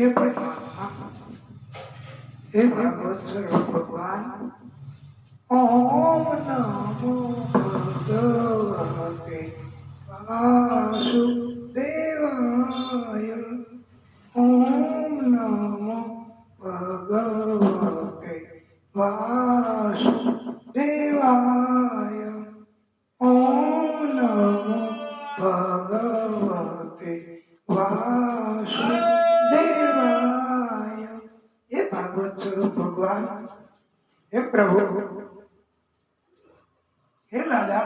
हे परमात्मा, हे भागवत स्वरूप भगवान, ओम नमो भगवते वासुदेवाय, ओम नमो भगवते वासुदेवाय, ओम नमो भगवते वासुदेवाय। हे भागवत स्वरूप भगवान, हे प्रभु, हे दादा,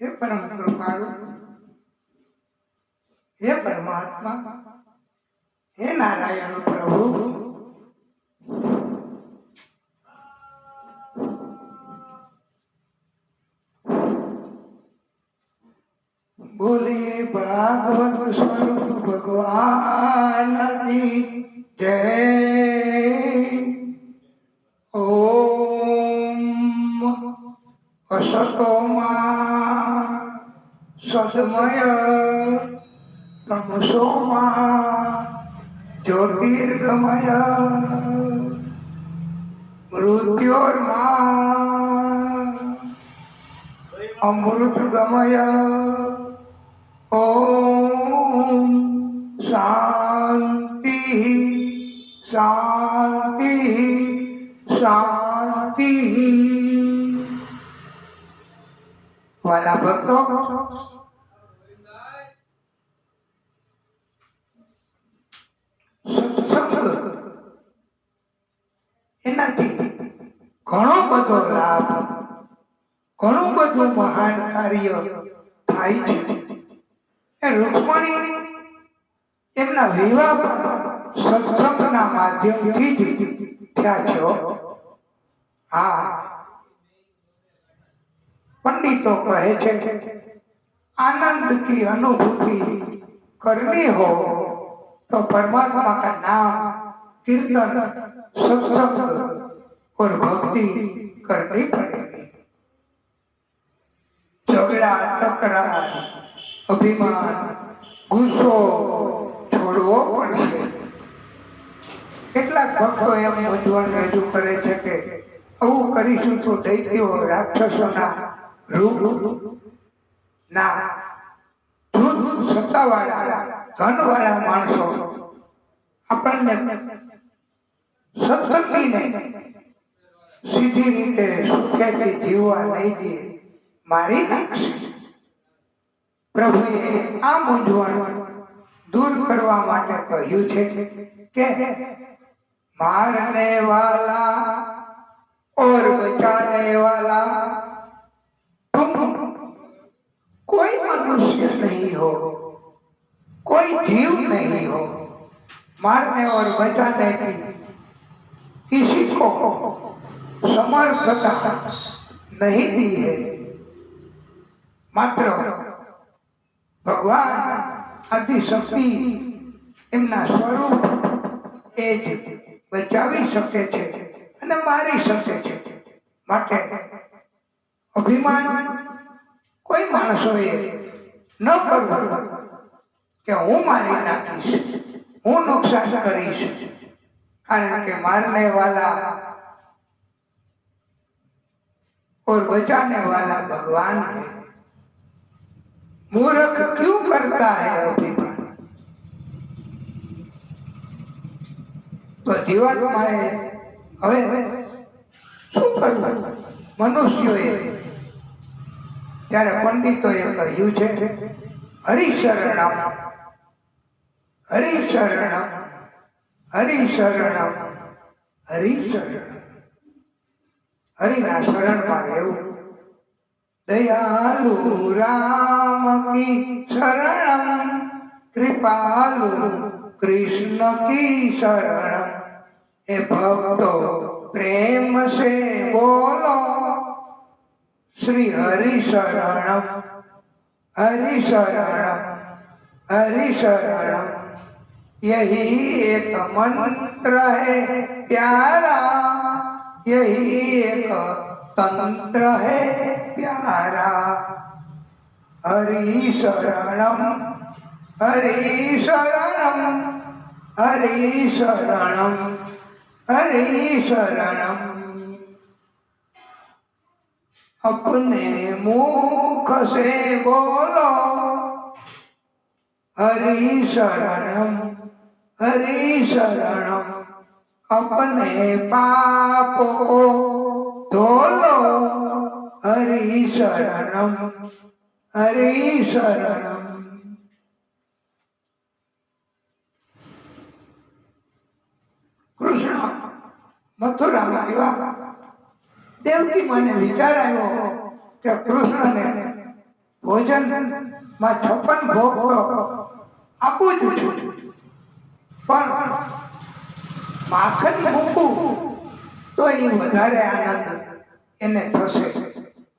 हे परम कृपालु, हे परमात्मा, हे नारायण प्रभु, बोलिए भागवत स्वरूप भगवान की जय। ओम असतो मा सद्मय तमसो मा ज्योतिर्गमय मृत्योर्मा अमृतगमय। ओम शांति शांति शांति। वाला भक्तो, સત્સંગ એનાથી ઘણો બધો લાભ, ઘણું બધું મહાન કાર્ય થાય છે। એ રૂક્ષ્મણી એમના વિવાહ સત્સંગના માધ્યમથી જ થયા છે। હા, पंडितों कहे छे आनंद की अनुभूति करनी हो तो परमात्मा का नाम, कीर्तन, सत्संग और भक्ति करनी पड़ेगी। झगड़ा, तकरार, अभिमान, गुस्सो छोड़वो पड़શે। કેટલાક ભક્તો એમ મૂંઝવણ રજૂ કરે છે કે આવું કરીશું તો દૈત્યો, રાક્ષસોના રૂપ ના ધૂત સત્તાવાળા, ધનવાળા માણસો આપણને સત્સંગીને સીધી રીતે સુખેથી જીવવા નહીં દે, મારી નાખશે। પ્રભુએ આ મૂંઝવણ दूर करवा માટે કહ્યું છે કે मारने वाला और बचाने वाला तुम कोई मनुष्य नहीं हो, कोई जीव नहीं हो। मारने और बचाने की किसी को समर्थता नहीं दी है। मात्र भगवान आदिशक्ति एमना स्वरूप ए ज बचावी सके छे अने मारी सके छे। माटे अभिमान कोई माणसोए न करवुं के हूँ मारी नाखीश, हूँ नुकसान करीश, कारण के मारने वाला और बचाने वाला भगवान है। मूर्ख क्यों करता है अभिमान? तो जीवात्माए हवे શું કરવું? મનુષ્યોએ ત્યારે પંડિતોએ કહ્યું છે હરિશરણમ હરિશરણમ હરિશરણમ હરિશરણમ। હરિના શરણમાં રહેવું। दयालु राम की शरणम, कृपालु कृष्ण की शरणम। हे भक्तो प्रेम से बोलो श्री हरि शरणम, हरि शरणम, हरि शरणम। यही एक मंत्र है प्यारा, यही एक तंत्र है प्यारा। हरि शरणम, હરિ શરણમ હરિ શરણમ હરિ શરણમ। अपने मुख से बोलो हरि शरणम हरि शरणम। अपने पाप को धो लो हरि शरणम हरि शरणम। कृष्ण मथुरा में आया। देवकी माने विचार आयो कि कृष्ण ने भोजन में 56 भोग तो आपू ज छू, पण माखन मूकू तो ये वधारे आनंद एने थशे।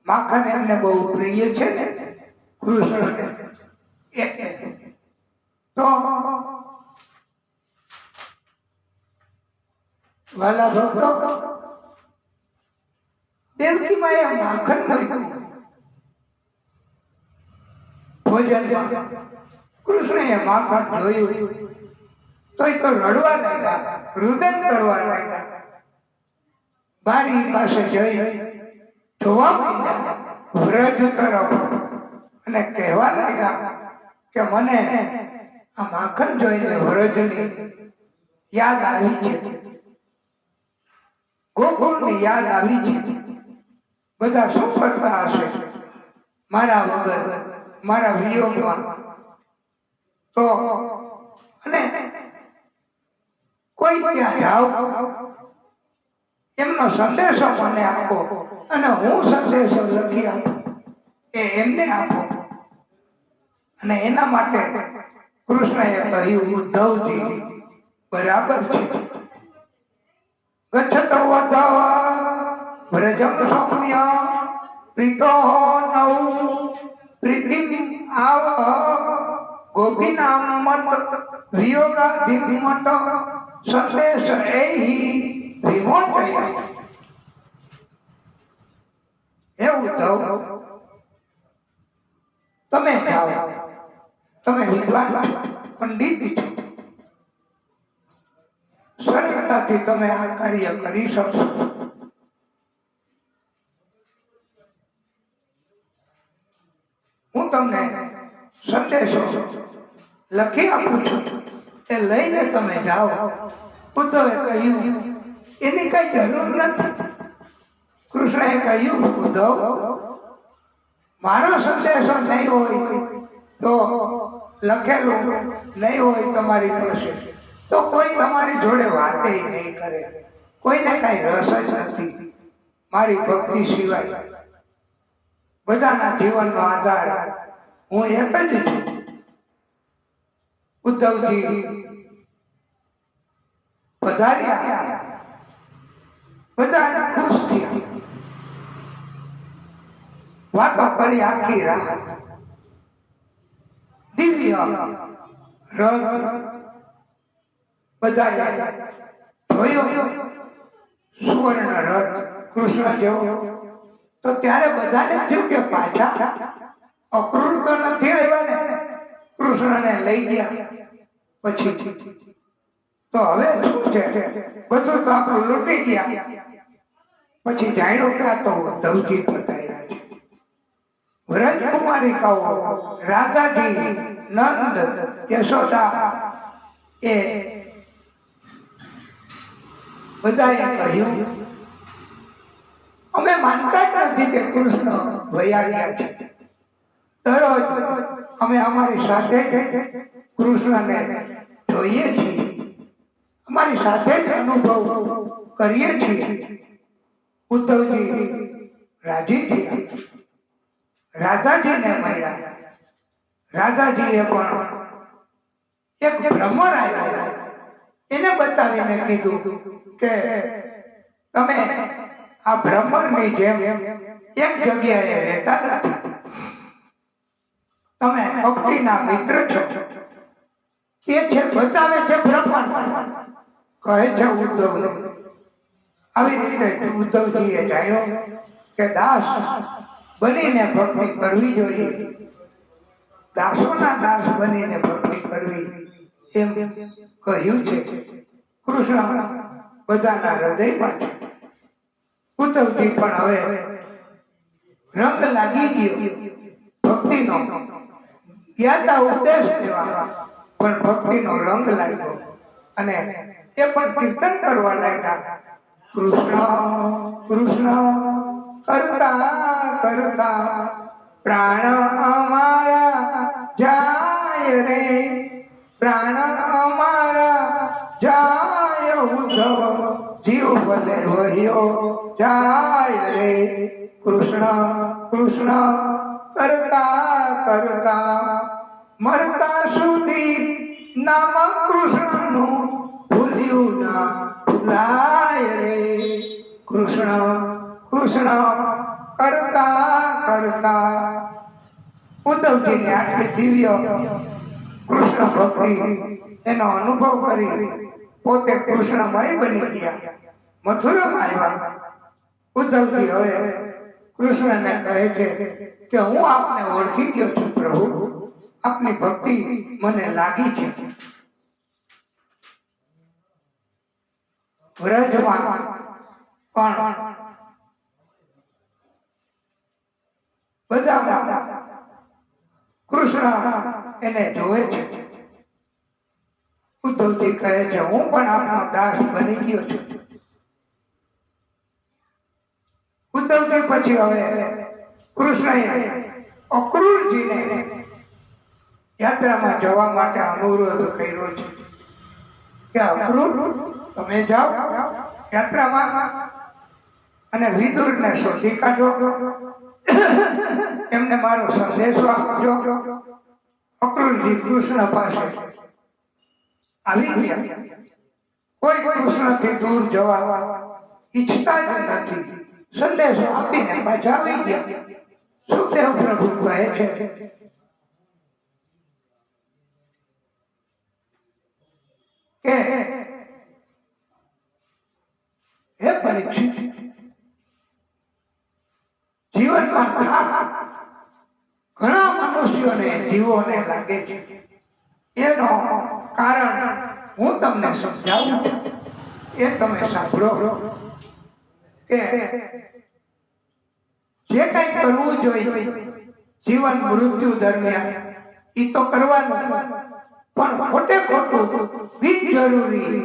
माखन एमने बहु प्रिय छे ने कृष्ण ने एटले तो वाला भक्तो देवकी माए माखन मूक्યું ભોજનમાં। કૃષ્ણએ માખણ જોયું તો રડવા લાગ્યા, રુદન કરવા લાગ્યા। બારી પાસે જઈ જોવા માંડ્યા વ્રજ તરફ અને કહેવા લાગ્યા કે મને આ માખણ જોઈને વ્રજની યાદ આવી છે, ગોકુળની યાદ આવી છે। બધા શું કરતા હશે મારા વગર, મારા વિયોગમાં? તો અને કોઈ ત્યાં જાઓ, એમનો સંદેશો મને આપો અને હું સંદેશો લખી આપું, એ એમને આપો। અને એના માટે કૃષ્ણએ કહ્યું, ઉદ્ધવજી બરાબર છે। ગચ્છતો ઉદ્ધવ વ્રજમ સૌમ્ય પ્રીતો નૌ પ્રીતિમ આવ ગોપીનામ મત વિયોગાધિમત સંદેશ એહી વિમોચય। હે ઉદ્ધવ, તમે જાઓ, તમે વિદ્વાન છો, પંડિત છો, સરળતાથી તમે આ કાર્ય કરી શકશો। હું તમને સંદેશો લખી આપું છું, એ લઈને તમે જાઓ। ઉદ્ધવે કહ્યું એની કઈ જરૂર નથી। કૃષ્ણએ કહ્યું, ઉદ્ધવ મારો સંદેશો નહીં હોય તો લખેલું નહીં હોય તમારી પાસે તો કોઈ તમારી જોડે વાતે નહીં કરે, કોઈને કઈ રસ જ નથી મારી ભક્તિ સિવાય। બધાના જીવનનો આધાર હું એક જ છું। ઉદ્ધવજી પધાર્યા, બધા ખુશ થયા, વાતો કરી આખી રાત। દિવ્ય રથ બધાએ જોયો, સુવર્ણ રથ કૃષ્ણ જેવો। તો ત્યારે બધાને થયું કે પાછા અક્રૂર તો નથી આવ્યા ને, કૃષ્ણને લઈ ગયા પછી તો હવે શું છે, બધું તો આપણું લૂંટી ગયા। પછી જાણ્યું કે આ તો ઉદ્ધવજી પધાર્યા છે। વ્રજકુમારિકાઓ રાધાજી, નંદ, યશોદા એ બધાએ કહ્યું, અમે માનતા જ નથી કે કૃષ્ણ વયા ગયા છે। દરરોજ અમે અમારી સાથે કૃષ્ણને જોઈએ છીએ, અમારી સાથે જ અનુભવ કરીએ છીએ। ઉદ્ધવજી રાજી થયા, રાધાજીને મળ્યા। રાધાજીએ પણ એક ભ્રમર આવ્યો, એને બતાવીને કીધું કે તમે આ ભ્રમરની જેમ એક જગ્યાએ રહેતા નથી, તમે કપટીના મિત્ર છો। એ છે બતાવે છે ભ્રમર, કહે છે ઉદ્ધવને। આવી રીતે ઉદ્ધવજીએ જાણ્યો કે દાસ બનીને ભક્તિ કરવી જોઈએ। દાસોના દાસ બનીને ભક્તિ કરવી એમ કહ્યું છે. કૃષ્ણ બધાના હૃદયમાં છે. ઉદ્ધવજી પણ હવે રંગ લાગી ગયો ભક્તિનો. જ્ઞાતા ઉપદેશ દેવા પણ ભક્તિનો રંગ લાગ્યો અને એ પણ કીર્તન કરવા લાગ્યા. કૃષ્ણ કૃષ્ણ કરતા કરતા પ્રાણ અમારા જાય રે, પ્રાણ અમારા જાય. ઉદ્ધવ જીવ ભલે વહ્યો જાય રે. કૃષ્ણ કૃષ્ણ કરતા કરતા મરતા સુધી નામ કૃષ્ણનું ભૂલ્યું ના ભૂલાય રે. કૃષ્ણ કૃષ્ણ કરતા કરતા ઉદ્ધવજીને આટલી દિવ્ય કૃષ્ણ ભક્તિ એનો અનુભવ કરી પોતે કૃષ્ણમય બની ગયા. મથુરામાં આવ્યા. ઉદ્ધવજી હવે કૃષ્ણને કહે છે કે હું આપને ઓળખી ગયો છું પ્રભુ, આપની ભક્તિ મને લાગી છે. વ્રજમાં પણ બધા કૃષ્ણ એને જોવે છે. ઉદ્ધવજી કહે છે હું પણ આપનો દાસ બની ગયો છું. ઉદ્ધવજી પછી હવે કૃષ્ણએ અક્રૂરજીને યાત્રામાં જવા માટે અનુરોધ કર્યો છે કે અક્રૂર તમે જાઓ યાત્રામાં અને વિદુરને શોધી કાઢો, એમને મારો સંદેશો આપજો. અક્રૂરજી કૃષ્ણ પાસે આવી ગયા. કોઈ કૃષ્ણથી દૂર જવા ઈચ્છતા જ નથી. સંદેશો આપીને પાછા આવી ગયા. સુખદેવ પ્રભુ કહે છે કે હે પરીક્ષિત, જીવનમાં થાક ઘણા મનુષ્યોને જીવોને લાગે છે. એનો કારણ હું તમને સમજાવું છું, એ તમે સાંભળો. કે જે કઈ કરવું જોઈએ જીવન મૃત્યુ દરમિયાન એ તો કરવાનું, પણ ખોટે ખોટું બિનજરૂરી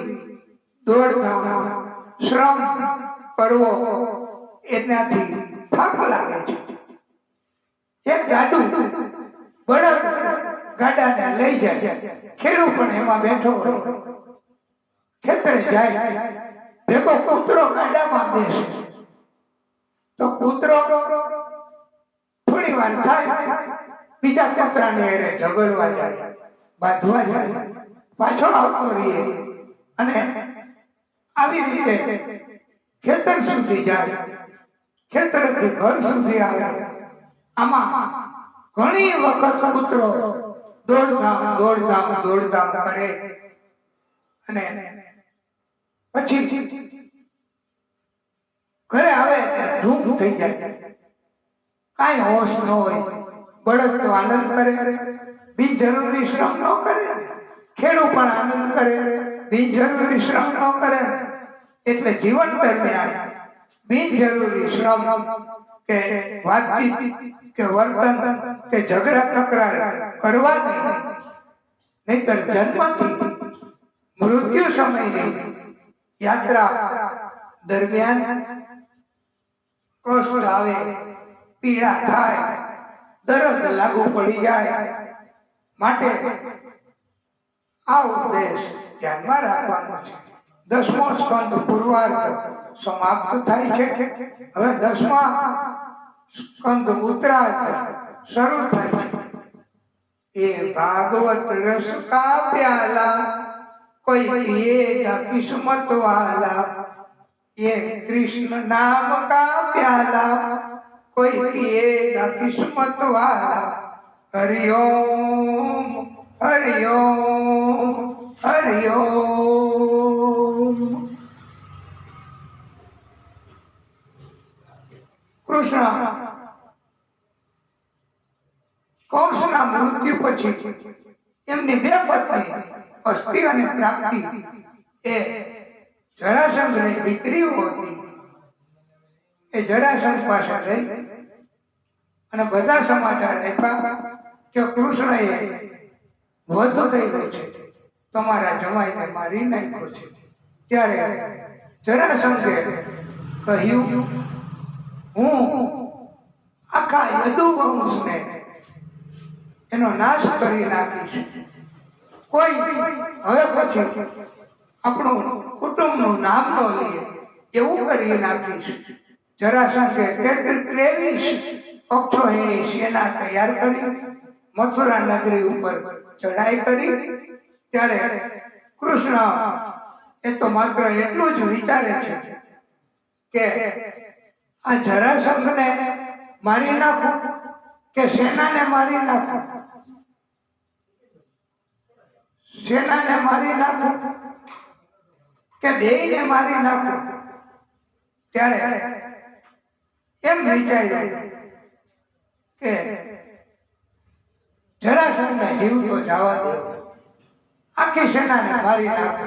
દોડધામ શ્રમ કરવો એનાથી થાક લાગે છે. એક ગાડું બળદ ગાડાને લઈ જાય, ખેડૂત પણ એમાં બેઠો હોય, ખેતરે જાય, ભેગો કૂતરો ગાડામાં બેસે તો કૂતરો થોડી વાર થાય બીજા કૂતરાને હારે ઝઘડવા જાય, બાંધવા જાય, પાછો આવતો રહે અને આવી રીતે ખેતર સુધી જાય, ખેતરથી ઘર સુધી આવે. આમાં ઘણી વખત કૂતરો દોડધામ દોડધામ દોડધામ કરે અને પછી ઘરે આવે ધૂપ થઈ જાય, કાંઈ હોશ ન હોય. બળદ તો આનંદ કરે, બિનજરૂરી શ્રમ ન કરે. ખેડૂત પણ આનંદ કરે, બિનજરૂરી શ્રમ ન કરે. એટલે જીવન દરમિયાન બિનજરૂરી શ્રમ કે વાતચીત કે વર્તન કે ઝઘડા તકરાર કરવા નહીં. નહીતર જન્મથી મૃત્યુ સમયની યાત્રા દરમિયાન કષ્ટ આવે, પીડા થાય, દર્દ લાગુ પડી જાય. માટે આ ઉપદેશ ધ્યાનમાં રાખવાનો છે. 10મો સ્કંદ પૂર્વાર્ધ સમાપ્ત થાય છે. હવે 10મા સ્કંદ ઉત્તરાર્ધ શરૂ થાય છે. ये भागवत रस का प्याला कोई पिएगा किस्मत वाला, ये कृष्ण नाम का प्याला कोई पिएगा किस्मत वाला. हरिओम हरिओम हरिओम. કૃષ્ણ કંસના મૃત્યુ પછી એમની બે પત્ની અસ્થિ અને પ્રાપ્તિ એ જરાસંઘની દીકરીઓ હતી. એ જરાસંઘ પાસે ગઈ અને બધા સમાચાર આપ્યા કે કૃષ્ણએ વધ કર્યો છે, તમારા જમાઈને મારી નાખ્યો છે. ત્યારે જરાસંઘે કહ્યું, હું આખા યદુવંશને એનો નાશ કરી નાખીશ. કોઈ હવે પછી આપણું કુટુંબનું નામ ન લે એવું કરી નાખીશ. જરાસંઘે 23 અક્ષોહિણી સેના તૈયાર કરી મથુરા નગરી ઉપર ચઢાઈ કરી. ત્યારે કૃષ્ણ એ તો માત્ર એટલું જ વિચારે છે કે આ જરાસંઘને મારી નાખું કે સેનાને મારી નાખું, સેનાને મારી નાખું કે બેયને મારી નાખું. ત્યારે એમ વિચાર્યું કે જરાસંઘને જીવતો જવા દે, આખી સેનાને મારી નાખે,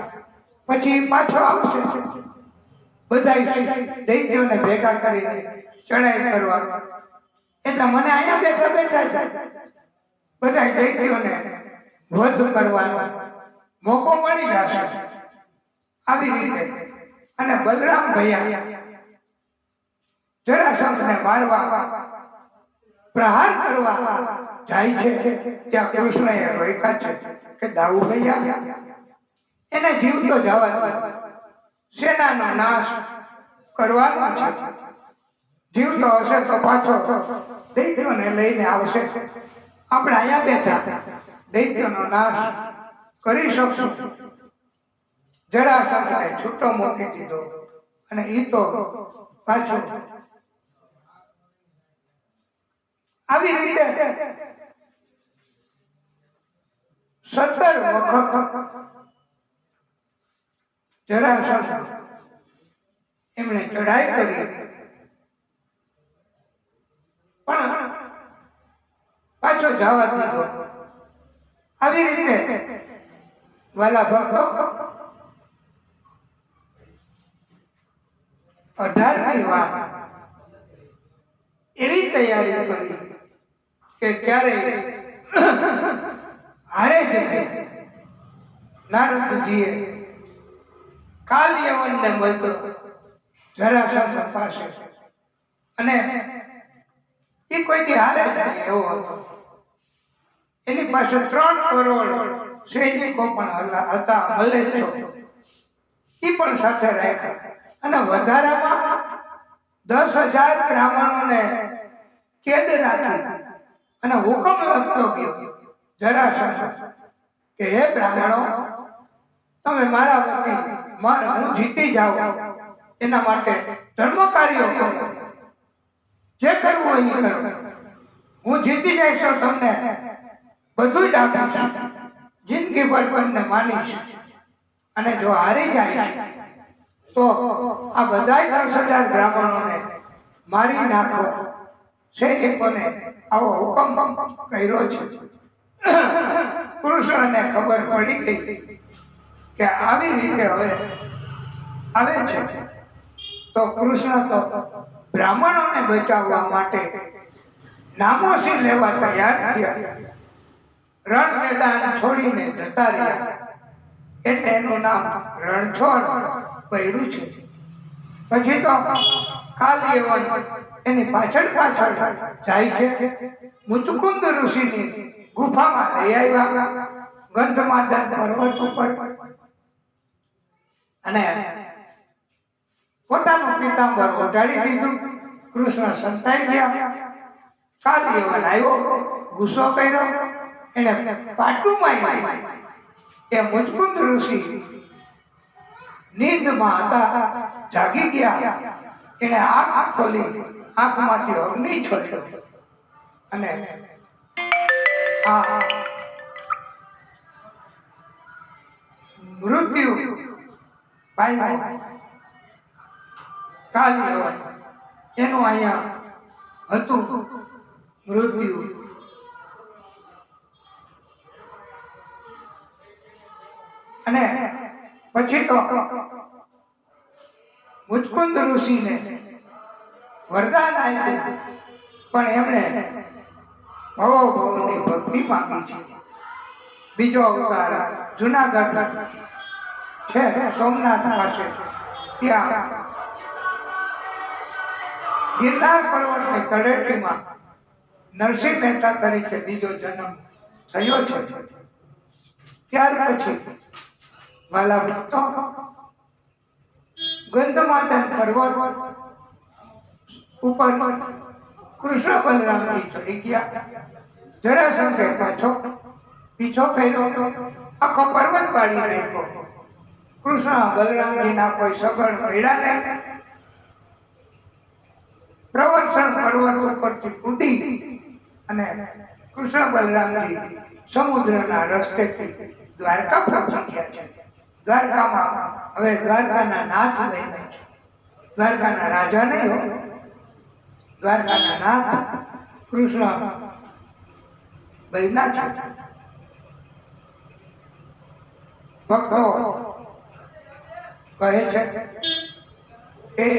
પછી પાછો આવશે. બધા દૈત્યોને ભેગા કરીને ચડાઈ કરવા, એટલે મને અહીંયા બેઠા બેઠા બધા દૈત્યોને વધ કરવાનો મોકો મળી જશે. આવી રીતે અને બલરામ ભૈયા જરાસંઘને મારવા પ્રહાર કરવા જાય છે. ત્યાં કૃષ્ણએ રોક્યા છે કે દાઉ ભૈયા એને જીવતો જવા દે, સેનાનો નાશ કરવાનો છે. જીવતો હશે તો પાછો દૈત્યોને લઈને આવશે. આપણે અહીંયા બેઠા દૈત્યોનો નાશ કરી શકશું. જરાસંઘને છૂટો મૂકી દીધો અને એ તો પાછો આવી રીતે 17 વખત જરાસંઘ એમણે ચઢાઈ કરી, પણ પાછો જવા દીધો. આવી રીતે વાલા ભક્તો 18મી વાર એવી તૈયારી કરી કે ક્યારેય હારે જ નહીં. નારદજીએ કાલયવનને મોકલ્યો જરાસંઘ પાસે, અને એ કોઈથી હારે જ નહીં એવો હતો. એની પાસે 3 કરોડ સૈનિકો પણ હતા, મલેચ્છો, એ પણ સાથે રાખ્યા. અને વધારામાં 10,000 બ્રાહ્મણોને કેદ રાખી અને હુકમ લખતો ગયો જરાસંઘ કે હે બ્રાહ્મણો, તમે મારા વતી હું જીતી જાઉં એના માટે ધર્મ કાર્યો કરો, જે કરવું હોય એ કરો. હું જીતી જઈશ તો તમને બધું જ આપીશ, જિંદગી ભર તમને માનીશ. અને જો હારી જાય તો આ બધા 10,000 બ્રાહ્મણોને મારી નાખવા સૈનિકોને આવો હુકમ કર્યો છે. કૃષ્ણને ખબર પડી ગઈ કે આવી રીતે હવે આવે છે, તો કૃષ્ણ તો બ્રાહ્મણોને બચાવવા માટે નામોસી લેવા તૈયાર થયા. રણ મેદાન છોડીને જતા રહ્યા, એટલે એનું નામ રણછોડ પડ્યું છે. પછી તો કાલયવન એની પાછળ પાછળ જાય છે. મુચુકુંદ ઋષિની ગુફામાં લઈ આવ્યા, ગંધમાદન પર્વત ઉપર, અને પોતાનું પિતાંબર ઓઢાડી દીધું. કૃષ્ણ સંતાઈ ગયા. કાલયવન આવ્યો, ગુસ્સો કર્યો, એને પાટું માર્યું. એ મુચકુંદ ઋષિ નીંદમાં હતા, જાગી ગયા. એને આંખ ખોલી, આંખમાંથી અગ્નિ છોડ્યો અને આ મૃત્યુ પામ્યો. કાલયવન એનું અહીંયા હતું મૃત્યુ. અને પછી તો મુચકુંદ ઋષિને વરદાન આપ્યું, પણ એમણે ભવોભવની ભક્તિ માંગી છે. બીજો અવતાર જુનાગઢ છે, સોમનાથ પાસે, ત્યાં ગિરનાર પર્વતની તળેટીમાં નરસિંહ મહેતા તરીકે બીજો જન્મ થયો છે. ત્યાર પછી વાલા ભક્તો ગંધમાદન પર્વત ઉપર કૃષ્ણ બલરામજી ચડી ગયા. જરાસંઘે પીછો કર્યો, આખો પર્વત પાડી નાખ્યો. કૃષ્ણ બલરામજીના કોઈ સગળ મળ્યા નહીં. પ્રવર્ષણ પર્વત ઉપરથી કૂદી અને કૃષ્ણ બલરામજી સમુદ્રના રસ્તેથી દ્વારકા પહોંચી ગયા છે. દ્વારકામાં હવે દ્વારકાના નાથ બન્યા છે. દ્વારકાના રાજા નહીં હો, દ્વારકાના નાથ કૃષ્ણ બન્યા છે. ભક્તો કહે છે એ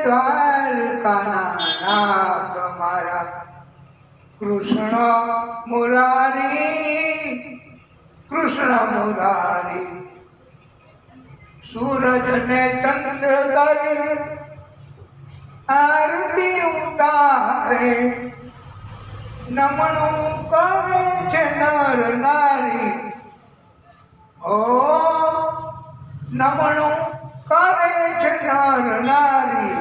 દ્વારકાના નાથ મારા કૃષ્ણ મુરારી, કૃષ્ણ મુરારી, સૂરજ ને ચંદ્ર તારી આરતી ઉતારે, નમણું કરે છે નર નારી. ઓ નમણું કરે છે નર નારી.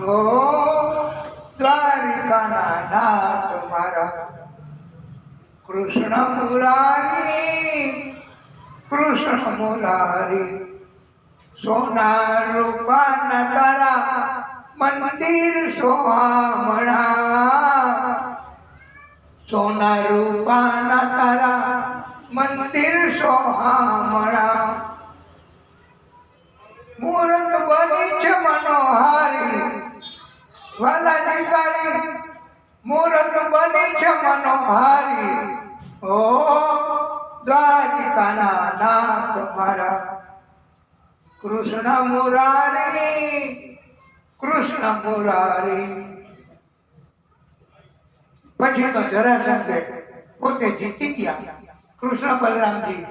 ઓ દ્વારિકાના નાથ મારા કૃષ્ણ મુરારી, કૃષ્ણ મુરારી, સોના રૂપાના તારા મંદિર સોહામણા, સોના રૂપાના તારા મંદિર સોહામણા, મૂર્ત બની છે મનોહારી. વાલાજી તારી મૂર્ત બની છે મનોહારી. ઓ દ્વારિકાના નાથ મારા કૃષ્ણ મુરારી, કૃષ્ણ મુરારી. પછી તો જરાસંઘે પોતે જીતી ગયા. કૃષ્ણ બલરામજી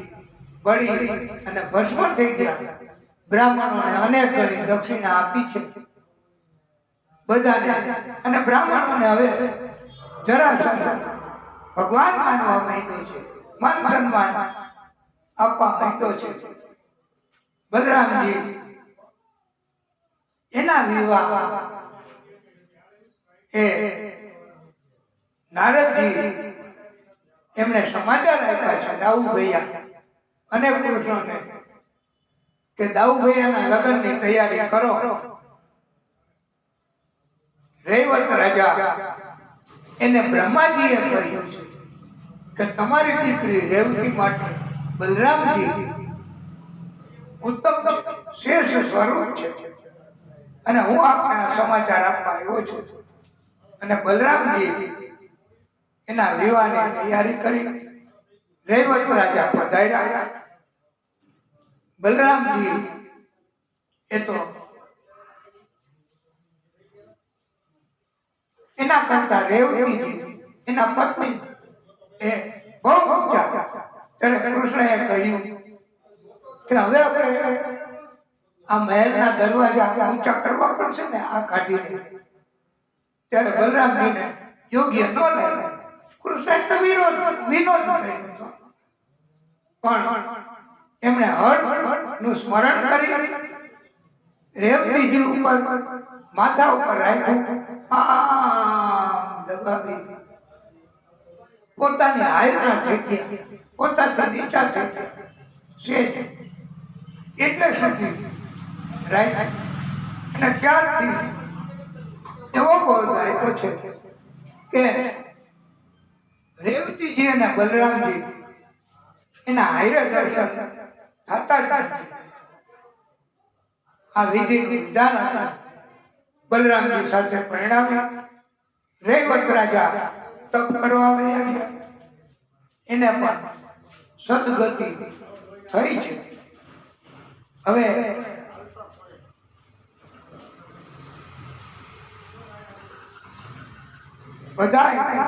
બળી અને ભસ્મ થઈ ગયા. બ્રાહ્મણોને અનેક ઘણી દક્ષિણા આપી છે બધાને, અને બ્રાહ્મણોને હવે જરાસંઘ ભગવાન માનવા માંડ્યો છે, માન સન્માન આપવા માંડ્યો છે. બલરામજી એના વિવાહ એ નારદજી એમણે સમાચાર આપ્યા છે દાઉ ભૈયા અને કૃષ્ણને કે દાઉ ભૈયાના લગ્નની તૈયારી કરો. રૈવત રાજા એને બ્રહ્માજીએ કહ્યું છે કે તમારી દીકરી રેવતી માટે બલરામજી ઉત્તમ શ્રેષ્ઠ સ્વરૂપ છે, અને હું આપને સમાચાર આપવા આવ્યો છું. અને બલરામજી એના વિવાહની તૈયારી કરી. રૈવત રાજા પધાર્યા. બલરામજી એ તો એના કરતા રેવતીજી એના પત્ની એ બહુ ઊંચા. ત્યારે કૃષ્ણએ કહ્યું કે હવે આપણે આ મહેલના દરવાજા ઊંચા કરવા પડશે ને આ કાઢીને. ત્યારે બલરામજીને યોગ્ય ન લાગ્યું. કૃષ્ણએ તો વિનોદ કર્યો હતો, પણ એમણે હળ નું સ્મરણ કરી રેવતીજી ઉપર માથા ઉપર રાખ્યું, આમ દબાવી પોતાની હાઈટના થઈ ગયા, પોતાથી નીચા થઈ ગયા સેજ એટલે સુધી રાખ્યું. અને ત્યારથી એવો બોધ આપ્યો છે કે રેવતીજી અને બલરામજી એના હાઈરે દર્શન થતા જ નથી. આ વિધિનું વિધાન હતા. બલરામજી સાથે પરિણામ્યા. રૈવત રાજા તપ કરવા ગયા. એને પણ સદગતિ થઈ છે. હવે બધા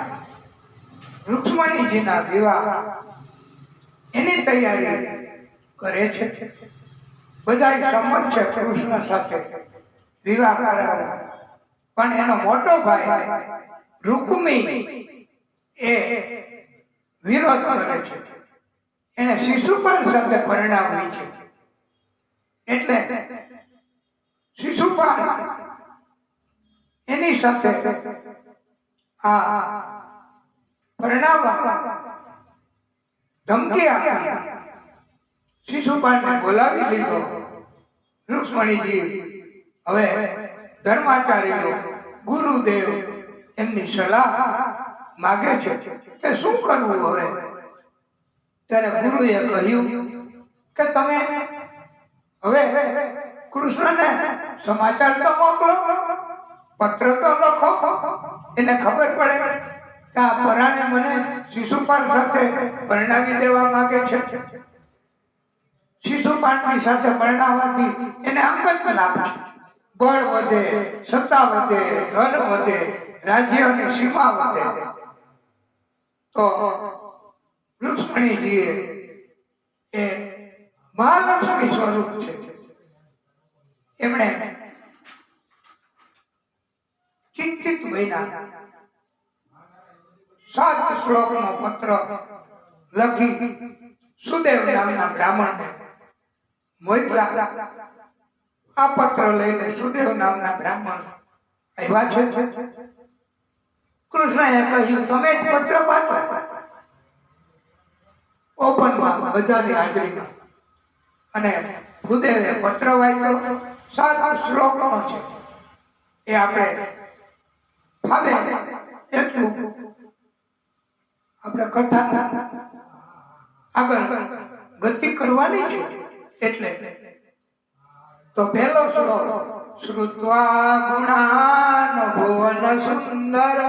રુક્ષ્મણીજીના વિવાહ એની તૈયારી કરે છે. બધા સંમત છે કૃષ્ણ સાથે વિવાહ કરાવવા, પણ એનો મોટો ભાઈ રૂકમી એ વિરોધ કરે છે. એને શિશુપાલ સાથે પરણાવવી છે. એટલે શિશુપાલ એની સાથે આ પરણાવવા ધમકી આપી શિશુપાલને બોલાવી લીધો. રુક્ષ્મણીજી હવે ધર્માચાર્યો ગુરુદેવ એમની સલાહ માગે છે કે શું કરવું હવે. ત્યારે ગુરુએ કહ્યું કે તમે હવે કૃષ્ણને સમાચાર તો મોકલો, પત્ર તો લખો, એને ખબર પડે કે આ પરાણે મને શિશુપાલ સાથે પરણાવી દેવા માંગે છે. શિશુપાલની સાથે પરણાવવાથી એને અંગત લાભ છે. બળ વધે, સત્તા વધે, ધન વધે, રાજ્યની સીમા વધે. તો રુક્ષ્મણીજીએ એ મહાલક્ષ્મી સ્વરૂપ છે. એમણે ચિંતિત બન્યા 7 શ્લોકનો પત્ર લખી સુદેવ નામના બ્રાહ્મણને મોકલા. આ પત્ર લઈને સુદેવ નામના બ્રાહ્મણ આવ્યા છે. કૃષ્ણએ કહ્યું તમે જ પત્ર વાંચો ઓપનમાં બધાની હાજરીમાં. અને સુદેવે પત્ર વાંચ્યો. 7 શ્લોકનો છે. એ આપણે ફાવે એટલું આપણે કથા આગળ ગતિ કરવાની છે. એટલે તો પહેલો શ્લોક શ્રુત્વા ગુણાન ભુવન સુંદર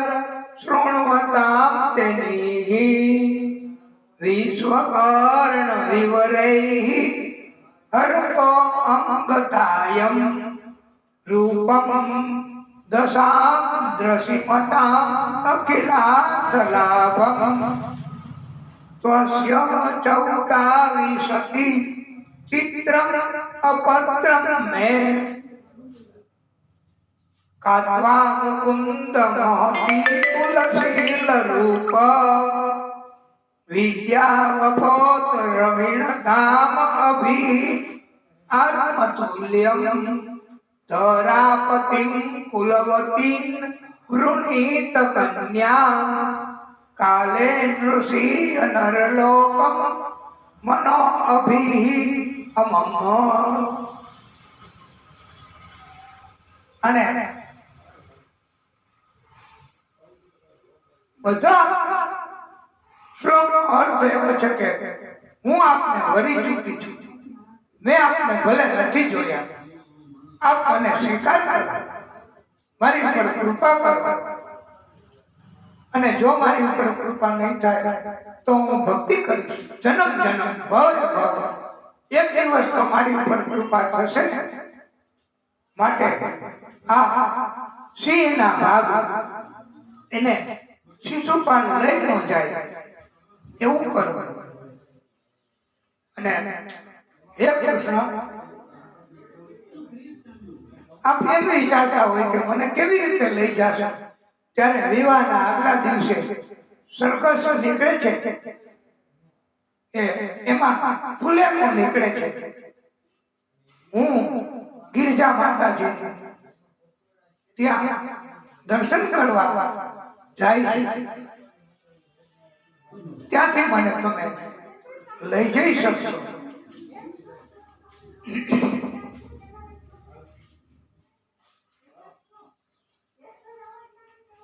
શૃણવતામ તેનિ વિશ્વકર્ણ વિવરૈ હરતો અંગતાયમ રૂપમ દશામ દ્રશિમતામ અખિલાથલાભમ ત્વસ્ય ચૌકાવિશતિ ચિત્રમ અપત્રમ મે કાત્વા મુકુંદ મોહતી કુલશીલ રૂપ વિદ્યાવપોત રવિણ ધામ અભિ આત્મતુલ્યમ ધરાપતિમ કુલવતીન વૃણીત કન્યા કાલે નૃષિ નરલોકમ મનો અભિ અમમ. અને બધા શ્લોકનો અર્થ એવો છે કે હું આપને વરી ચૂકી છું. મેં આપને ભલે નથી જોયા, આપ મને સ્વીકાર કરો, મારી ઉપર કૃપા કરો. અને જો મારી ઉપર કૃપા નહીં થાય તો હું ભક્તિ કરીશ જન્મ જન્મ ભવ ભવ. એક દિવસ તો મારી ઉપર કૃપા થશે ને. માટે આ સિંહના ભાગ એને શિશુપાલ લઈ ન જાય એવું કરો. અને હે કૃષ્ણ, આપ એમ વિચારતા હોય કે મને કેવી રીતે લઈ જશો. ત્યારે વિવાહના આગલા દિવસે સર્કસ નીકળે છે. એમાં ફૂલેમો નીકળે છે. હું ગિરજા માતાજી ત્યાં દર્શન કરવા જાય. ત્યાંથી મને તમે લઈ જઈ શકશો.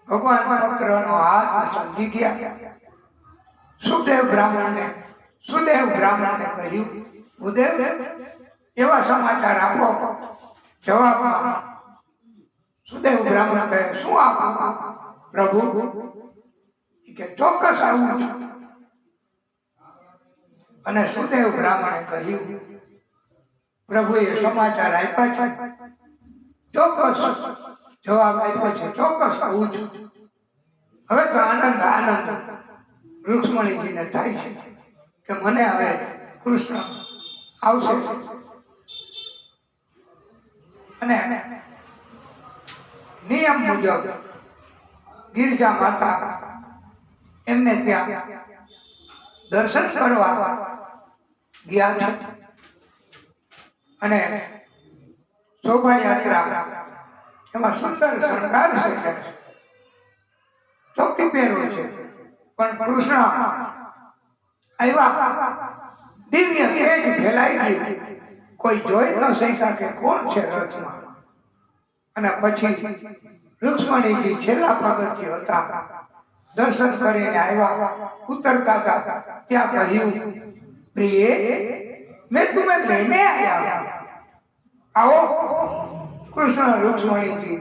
ભગવાન પત્રનો હાથ સમજી ગયા. સુદેવ બ્રાહ્મણને કહ્યું, સુદેવ એવા સમાચાર આપો. જવાબમાં સુદેવ બ્રાહ્મણ કહે, શું આપો પ્રભુ? કે ચોક્કસ આવું છું. અને સુદેવ બ્રાહ્મણે કહ્યું, પ્રભુએ સમાચાર આપ્યા છે, ચોક્કસ જવાબ આપ્યો છે, ચોક્કસ આવું છું. હવે તો આનંદ આનંદ રૂક્ષ્મણીજીને થાય છે કે મને હવે કૃષ્ણ આવશે. અને નિયમ મુજબ ગિરજા માતા એમને ત્યાં દર્શન કરવા ગયા છે. અને શોભાયાત્રા એમાં સુંદર શણગાર છે, ચોકી પહેરો છે, પણ કૃષ્ણ આવ્યા, દિવ્ય તેજ ફેલાઈ ગયું, કોઈ જોઈ ન શક્યા કે કોણ છે રથમાં. અને પછી રૂક્ષ્મણીજી છેલ્લા પગથિયે હતા, દર્શન કરીને આવ્યા, ઉતરતા હતા ત્યાં કહ્યું, પ્રિય મેં તુમે લેને આયા, આવો. કૃષ્ણ રૂક્ષ્મણીજી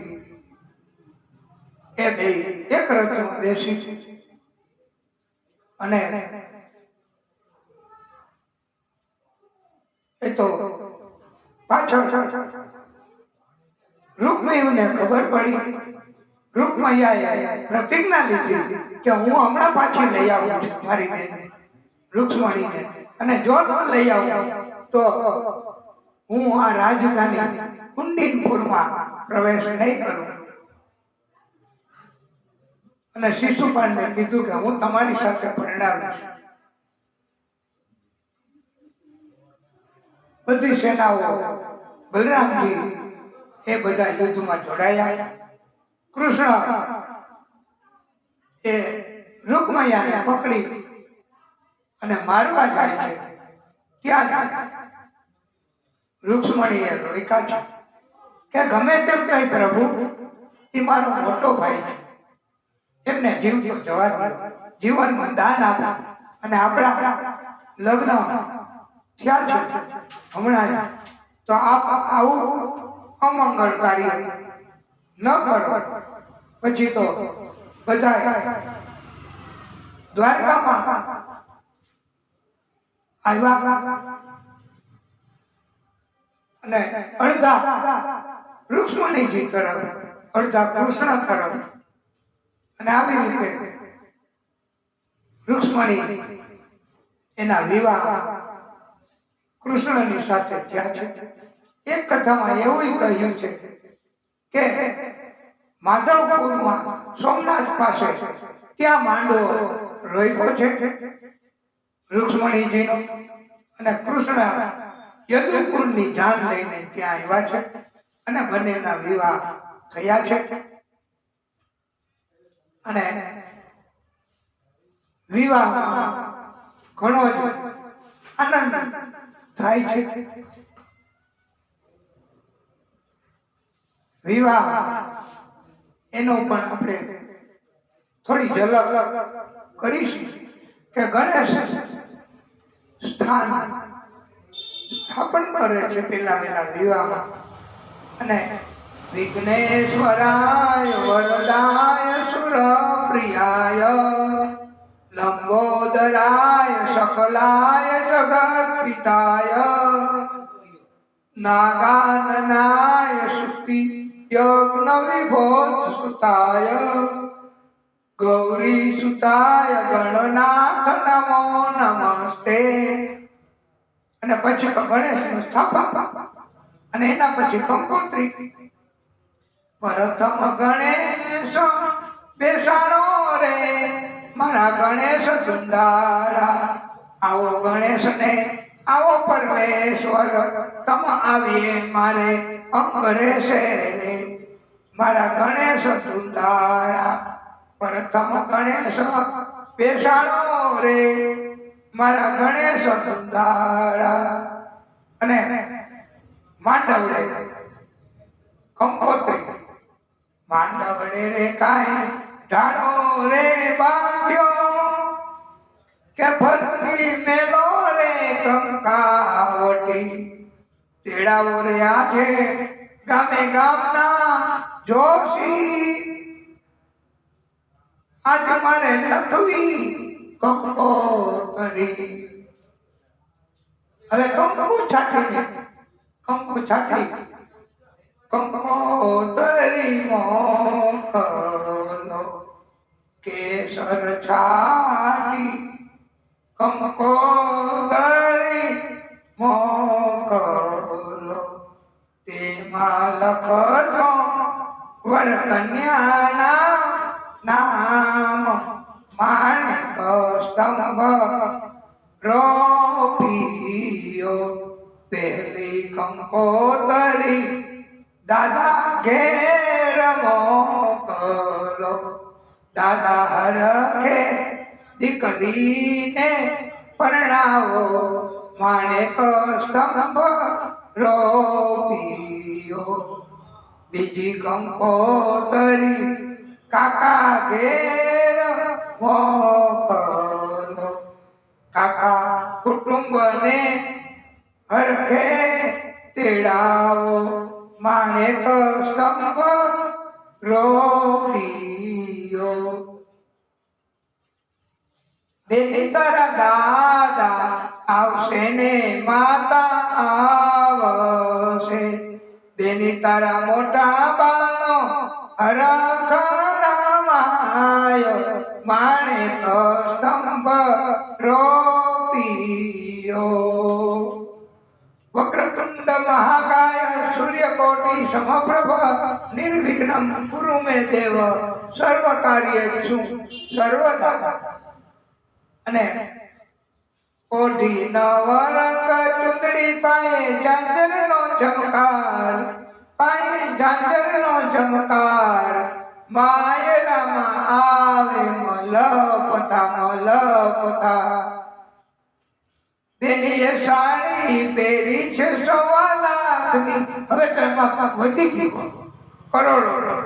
એ બે એક રથમાં બેસી અને એ તો પાછળ રૂકમણીને ખબર પડી, રૂકમૈયાએ પ્રતિજ્ઞા લીધી કે હું હમણાં પાછી લઈ આવું છું મારી બેન રૂક્ષ્મણીને, અને જો ન લઈ આવું તો હું આ રાજધાની કુંડીનપુરમાં પ્રવેશ નહીં કરું. અને શિશુપાળને કીધું કે હું તમારી સાથે પરણાવીશ. બધી સેનાઓ, બલરામજી એ બધા યુદ્ધમાં જોડાયા. કૃષ્ણ એ રૂકમૈયાને પકડી અને મારવા જાય છે. ત્યાં રૂક્ષ્મણીએ રોક્યા છે કે ગમે તેમ કઈ પ્રભુ, એ મારો મોટો ભાઈ છે, એમને જીવતો જવા દો, જીવનમાં દાન આપો. અને આપણા લગ્ન થયા છે હમણાં, તો આપ આવું અમંગળકારી ન કરો. પછી તો બધા દ્વારકામાં આવ્યા અને અડધા રૂક્ષ્મણીજી તરફ, અડધા કૃષ્ણ તરફ. અને આવી રીતે રૂક્ષ્મણી એના વિવાહ કૃષ્ણની સાથે થયા છે. એક કથામાં એવું કહ્યું છે કે માધવપુરમાં સોમનાથ પાસે ત્યાં માંડવો રોપ્યો છે રૂક્ષ્મણીજીનો, અને કૃષ્ણ યદુકુળની જાન લઈને ત્યાં આવ્યા છે અને બંનેના વિવાહ થયા છે. અને વિવાહમાં ઘણો જ આનંદ થાય છે. વિવાહ એનો પણ આપણે થોડી ઝલક કરીશું કે ગણેશ સ્થાપન કરે છે પેલા વિવાહમાં. અને વિઘ્નેશ્વરાય વરદાય સુરપ્રિયાય લંબોદરાય સકલાય જગત પિતાય નાગાનનાય સુતિ યજ્ઞ વિભોજ સુતાય ગૌરી સુતાય ગણનાથ નમો નમસ્તે. અને પછી તો ગણેશનું સ્થાપન, અને એના પછી કંકોત્રી. પ્રથમ ગણેશ બેસાડો રે મારા ગણેશ દુંદાળા, આવો ગણેશ ને આવો પરમેશ્વર, તમ આવીએ મારે અંગરેશે રે મારા ગણેશ દુંદાળા. પ્રથમ ગણેશ બેસાડો રે મારા ગણેશ દુંદાળા. અને માંડવડે કંકોત્રી, માંડવડે રે કાય ઢાળો રે બાંધ્યો કે ફરતી મેલો રે કંકાવટી. તેડાવો રે આજે ગામે ગામના જોશી, આજ મારે લખવી કંકોત્રી. હવે કંકુ છાટી કંકોતરી મોકલો, કેસર છાટી કંકોતરી મોકલો, તેમાં લખજો વર કન્યાના નામ, માણેક સ્તંભ રોપિયો, પહેલી કંકોતરી દાદા ઘેર મોકલો, દાદા હરખે દીકરીને પરણાવો, માણેક સ્તંભ રોપિયો, બીજી કંકોતરી કાકા ઘેર મોકલો, કાકા કુટુંબને હરખે તેડાવો, માણેક સ્તંભ રોપિયો, બેની તારા દાદા આવશે ને માતા આવશે, બેની તારા મોટા બાનો હરખના માય, માણેક સ્તંભ રોપિયો, વક્રતુંડ મહાકાય સૂર્યકોટિ સમપ્રભ નિર્વિઘ્નમ કુરુ મે દેવ સર્વ કાર્યેષુ સર્વદા. અને ઓઢી નવરંગ ચુંદડી પાયે ઝાંઝરનો ઝમકાર, પાયે ઝાંઝરનો ઝમકાર, માયરામાં આવે મલપતા, બેનીએ સાડી પહેરી છે 1.25 લાખની, હવે તેમાં વધી ગયું કરોડો,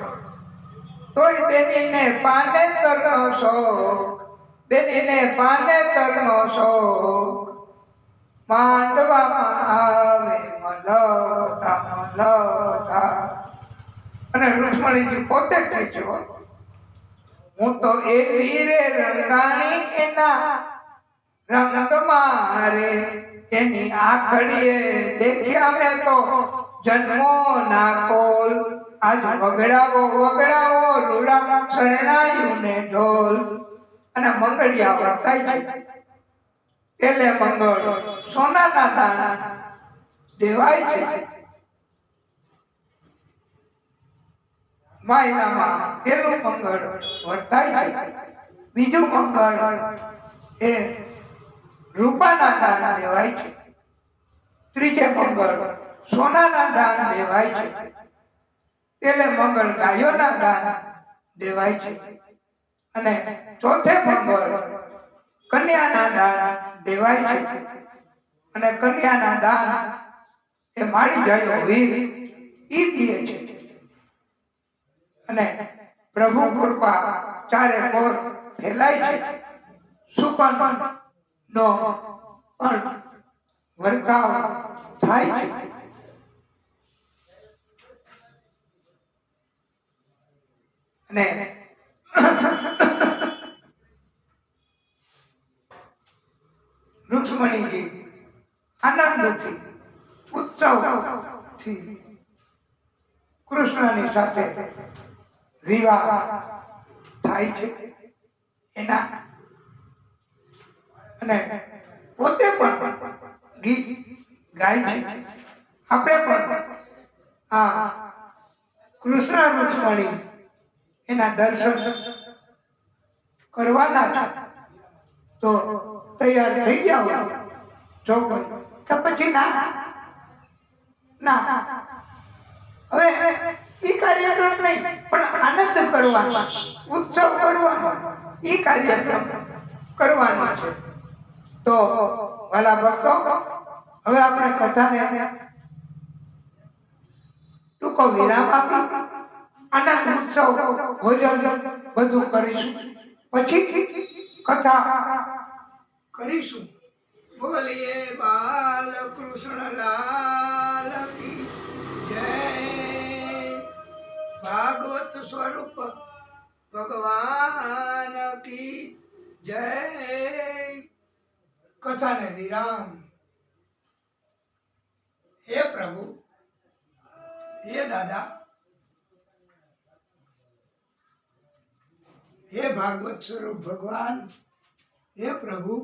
તોય બેનીને પાનેતરનો શોખ, બેનીને પાનેતરનો શોખ, માંડવામાં આવે મલપતા. અને રુક્ષ્મણીજી પોતે કહે છે, હું તો એ વીરે રંગાણી એના રંગ મારે, એની આખડીએ દેખ્યા મેં તો જન્મો ના કોલ, આજ વગડાવો રૂડા શરણાયું ને ઢોલ. અને મંગળિયા વર્તાય છે, પેલે મંગળ સોનાના દાણા દેવાય છે, માયનામાં પેલું મંગળ વર્તાય છે, બીજું મંગળ એ રૂપાના દાન દેવાય છે, ત્રીજે મંગળ સોનાના દાન દેવાય છે, પેલે મંગળ ગાયોના દાન દેવાય છે, અને ચોથે મંગળ કન્યાના દાન દેવાય છે, અને કન્યાના દાન એ માડી જાય વીર ઈ દે છે. અને પ્રભુ કૃપા ચારે કોર ફેલાય છે, સુકન નો પણ વર્તાવ થાય છે. અને રુક્ષ્મણીજી આનંદથી ઉત્સવથી કૃષ્ણની સાથે વિવાહ થાય છે એના. અને પોતે પણ ગીત ગાય છે. આપણે પણ આ કૃષ્ણ રુક્ષ્મણી એના દર્શન કરવાના છે, તો તૈયાર થઈ જાઓ જો કોઈ કે પછી ના હવે ઈ કાર્યક્રમ નહીં, પણ આનંદ કરવાનો, ઉત્સવ કરવાનો, ઈ કાર્યક્રમ કરવાનો છે. તો વાલા ભક્તો, હવે આપણે કથાને ટૂંકો વિરામ આપી આનંદ ઉત્સવ ભોજન બધું કરીશું, પછી કથા કરીશું. બોલીએ બાલ કૃષ્ણ લાલ કી જય, ભાગવત સ્વરૂપ ભગવાન કી જય. કથાને વિરામ. હે પ્રભુ, હે દાદા, હે ભાગવત સ્વરૂપ ભગવાન, હે પ્રભુ,